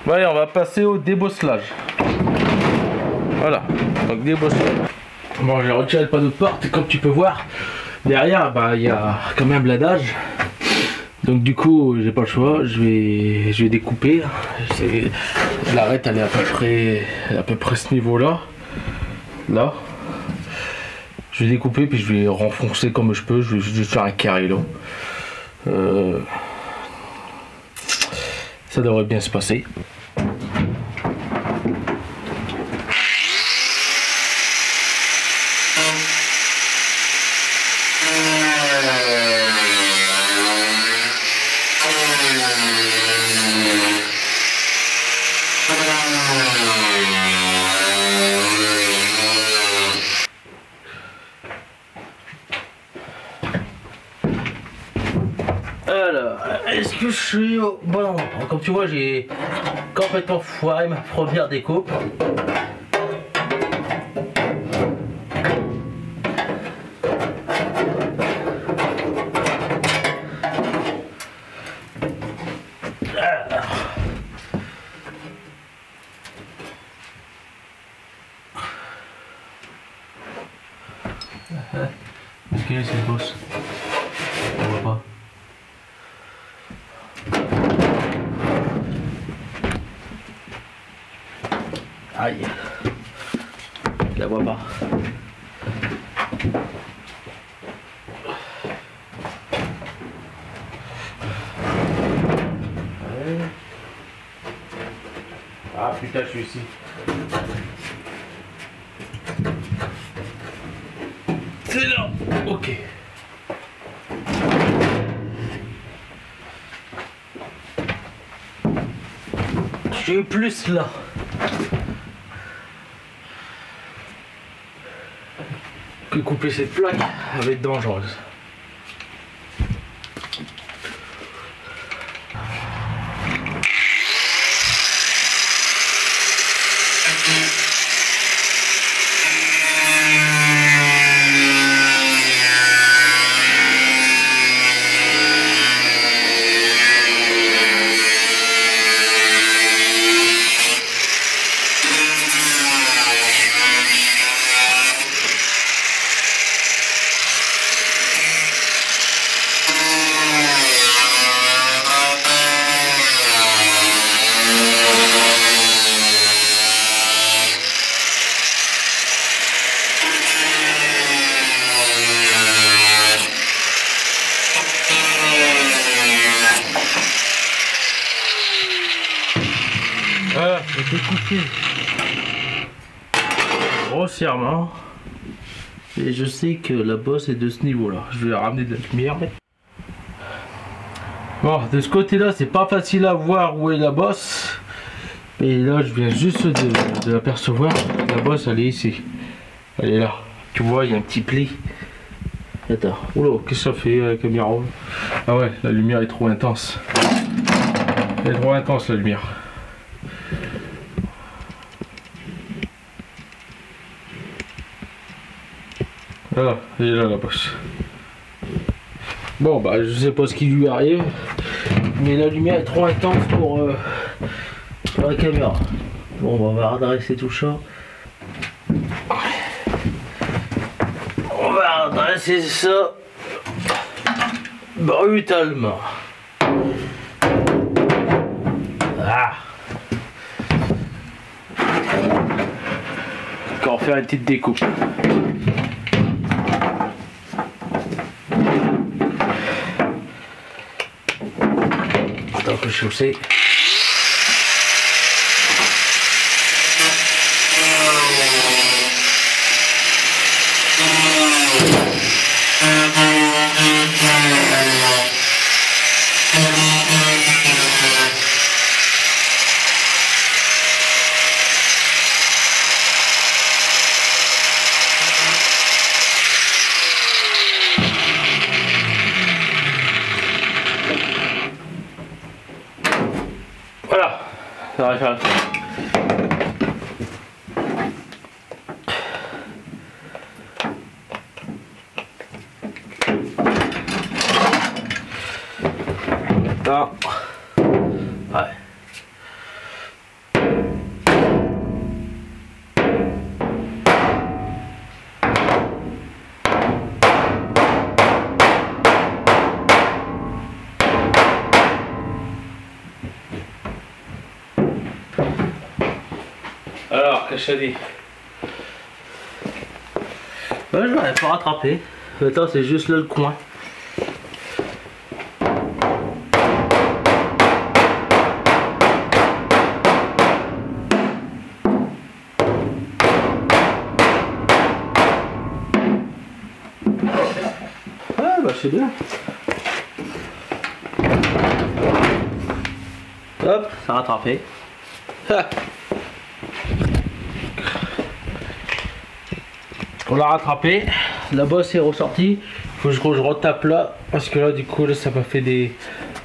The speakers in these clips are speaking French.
Ouais, on va passer au débosselage. Voilà, donc débosselage. Bon, j'ai retiré le panneau de porte et comme tu peux voir, derrière, bah, il y a quand même un blindage. Donc du coup, j'ai pas le choix, je vais découper. L'arête, elle est à peu près ce niveau-là. Là. Je vais découper puis je vais renfoncer comme je peux. Je vais juste faire un carré là. Ça devrait bien se passer. Alors, est-ce que je suis au bon endroit? Comme tu vois, j'ai complètement foiré ma première découpe. Ok, c'est le boss. On voit pas. Aïe. Je la vois pas. Ah putain, je suis ici. C'est là. Ok. Je suis plus là. Que couper cette plaque va être dangereuse. Voilà, j'ai coupé grossièrement et je sais que la bosse est de ce niveau là. Je vais ramener de la lumière. Bon, de ce côté là c'est pas facile à voir où est la bosse, et là je viens juste de l'apercevoir. La bosse elle est ici, elle est là, tu vois, il y a un petit pli. Attends, oula, qu'est-ce que ça fait la caméra? Ah ouais, la lumière est trop intense, elle est trop intense la lumière. Voilà, elle est là la bosse. Bon bah je sais pas ce qui lui arrive, mais la lumière est trop intense pour la caméra. Bon bah, on va redresser tout ça. On va redresser ça brutalement. Ah. Encore faire une petite découpe. Que chausser. Voilà, ça va faire. Attends. Ouais. qu'est-ce que je te dis? Ouais, je l'aurais pas rattrapé. Attends, c'est juste là le coin. Ouais, bah c'est bien. Hop, ça a rattrapé. On l'a rattrapé, la bosse est ressortie. Il faut que je retape là, parce que là du coup là, ça m'a fait des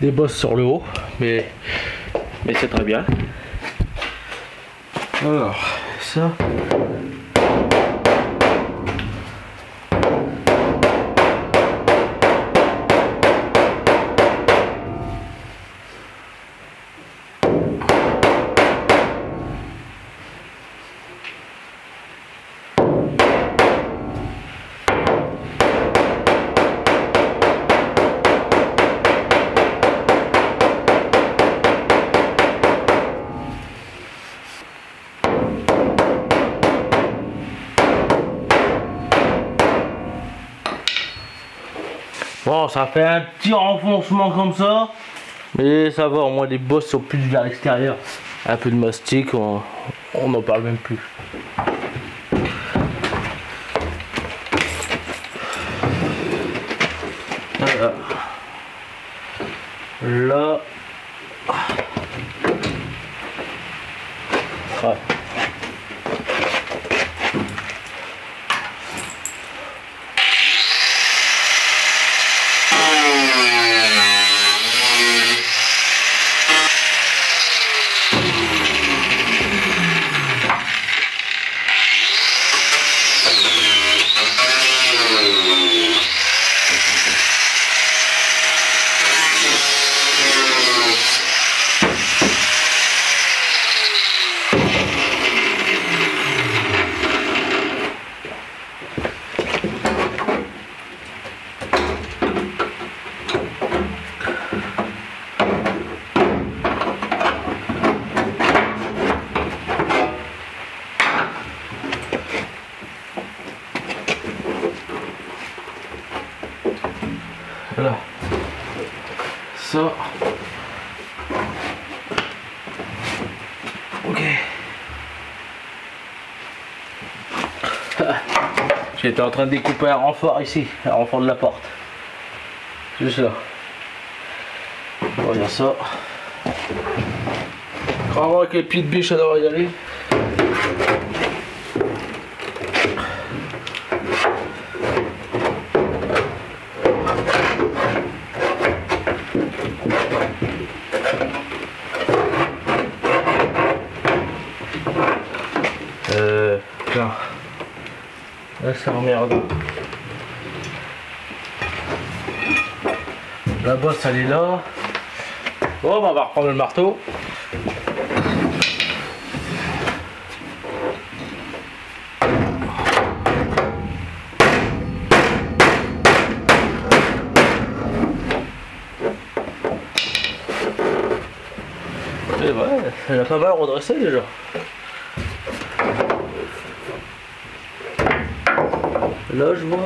bosses sur le haut, mais c'est très bien. Alors ça. Bon, ça fait un petit renfoncement comme ça, mais ça va, au moins les bosses sont plus vers l'extérieur. Un peu de mastic, on n'en parle même plus. Voilà. Là. Ouais. Voilà. Ça. Ok. J'étais en train de découper un renfort ici, un renfort de la porte. Juste là. Voilà ça. Vraiment avec les pieds de biche, ça devrait y aller. Tiens. Là ça emmerde. La bosse elle est là. Bon, on va reprendre le marteau. Et ouais, elle a pas mal redressé déjà. Là je vois.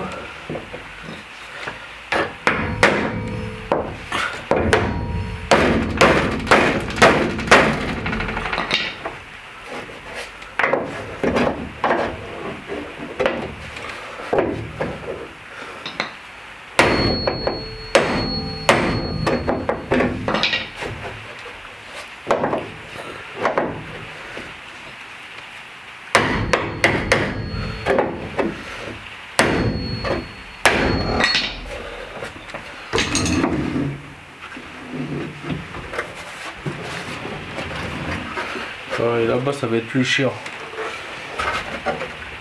Et là-bas ça va être plus chiant.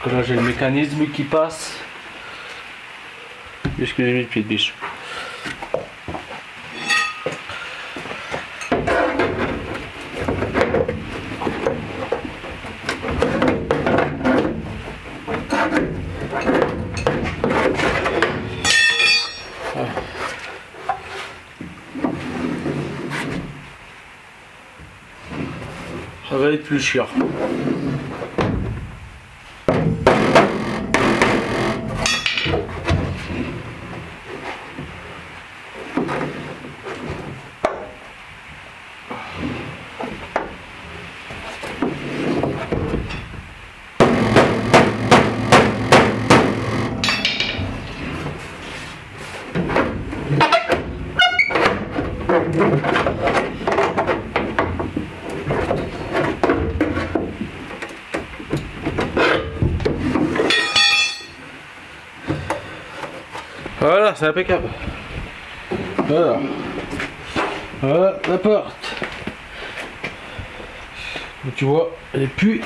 Là j'ai le mécanisme qui passe. Excusez-moi le pied de biche. Ça va être plus chiant. Voilà, c'est impeccable. Voilà. Voilà la porte. Donc, tu vois, elle est plus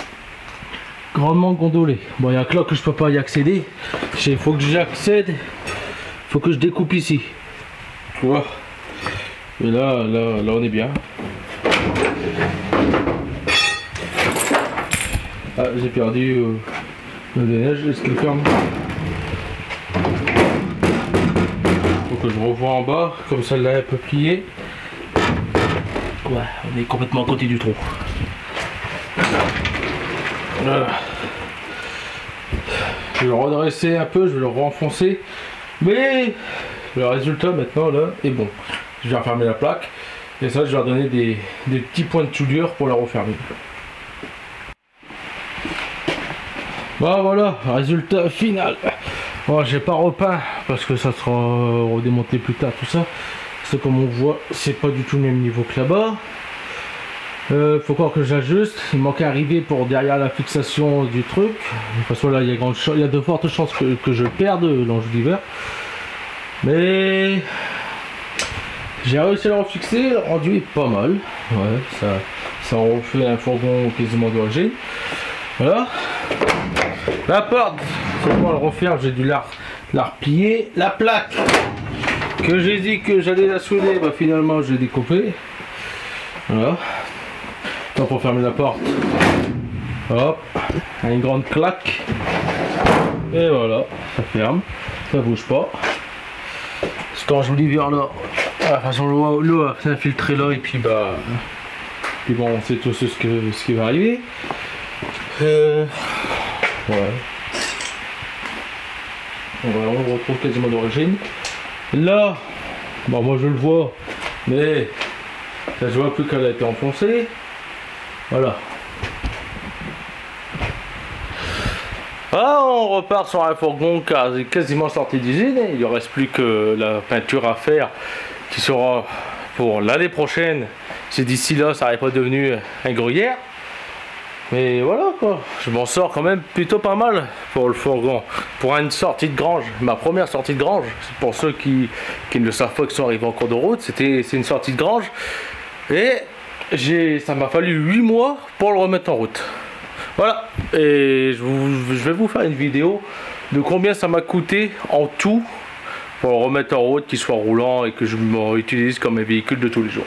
grandement gondolée. Bon, il y a que là que je peux pas y accéder. Il faut que j'accède. Il faut que je découpe ici. Tu vois. Et là on est bien. Ah, j'ai perdu le neige. Est-ce qu'il ferme? Faut que je revoie en bas, comme celle-là elle peut plier. Ouais, on est complètement à côté du trou. Voilà. Je vais le redresser un peu, je vais le renfoncer. Mais le résultat maintenant là est bon. Je vais refermer la plaque. Et ça, je vais leur donner des petits points de soudure pour la refermer. Bon voilà, résultat final. Bon, j'ai pas repeint parce que ça sera redémonté plus tard tout ça. C'est comme on voit, c'est pas du tout le même niveau que là-bas. Faut encore que j'ajuste. Il manque un rivet pour derrière la fixation du truc. Parce que là, il y a de fortes chances que je perde l'enjoliver. Mais j'ai réussi à le refixer. Le rendu est pas mal. Ouais, ça refait un fourgon quasiment d'origine. Voilà. La porte, c'est pour le refaire, j'ai dû la replier. La plaque que j'ai dit que j'allais la souder, bah finalement j'ai découpé. Voilà. Donc pour fermer la porte, hop, une grande claque. Et voilà, ça ferme, ça bouge pas. Parce que quand je vous dis vers là, de toute façon l'eau s'est infiltrée là et puis bah, puis bon, on sait tous ce qui va arriver. Ouais. On retrouve quasiment d'origine. Là, bon moi je le vois, mais ça je vois plus qu'elle a été enfoncée. Voilà. Ah, on repart sur un fourgon quasiment sorti d'usine. Il ne reste plus que la peinture à faire qui sera pour l'année prochaine. Si d'ici là ça n'aurait pas devenu un gruyère. Mais voilà quoi, je m'en sors quand même plutôt pas mal pour le fourgon. Pour une sortie de grange, ma première sortie de grange, pour ceux qui ne le savent pas, qui sont arrivés en cours de route, c'est une sortie de grange. Et ça m'a fallu 8 mois pour le remettre en route. Voilà, et je vais vous faire une vidéo de combien ça m'a coûté en tout pour le remettre en route, qu'il soit roulant et que je m'utilise comme un véhicule de tous les jours.